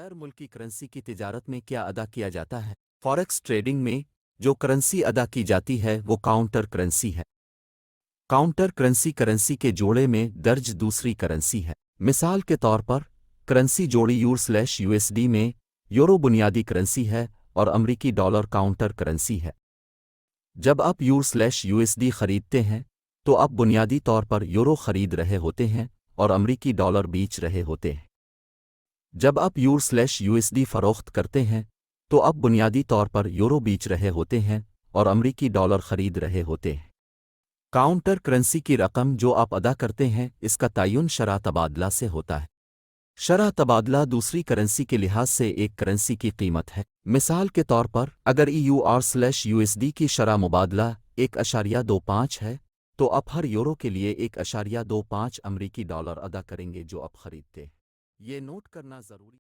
गैर मुल्की करेंसी की तिजारत में क्या अदा किया जाता है? फॉरेक्स ट्रेडिंग में जो करेंसी अदा की जाती है वो काउंटर करेंसी है। काउंटर करेंसी करेंसी के जोड़े में दर्ज दूसरी करेंसी है। मिसाल के तौर पर करेंसी जोड़ी यूएसडी में यूरो बुनियादी करेंसी है और अमरीकी डॉलर काउंटर करेंसी है। जब आप यूएसडी खरीदते हैं तो आप बुनियादी तौर पर यूरो खरीद रहे होते हैं और अमरीकी डॉलर बेच रहे होते हैं। जब आप यूएसडी फरोख्त करते हैं तो आप बुनियादी तौर पर यूरो बेच रहे होते हैं और अमरीकी डॉलर खरीद रहे होते हैं। काउंटर करेंसी की रकम जो आप अदा करते हैं इसका तयन शरह तबादला से होता है। शरह तबादला दूसरी करेंसी के लिहाज से एक करेंसी की कीमत है। मिसाल के तौर पर अगर यूएसडी की शरह मुबादला 1.25 है तो आप हर यूरो के लिए 1.25 अमरीकी डॉलर अदा करेंगे जो आप खरीदते हैं। ये नोट करना ज़रूरी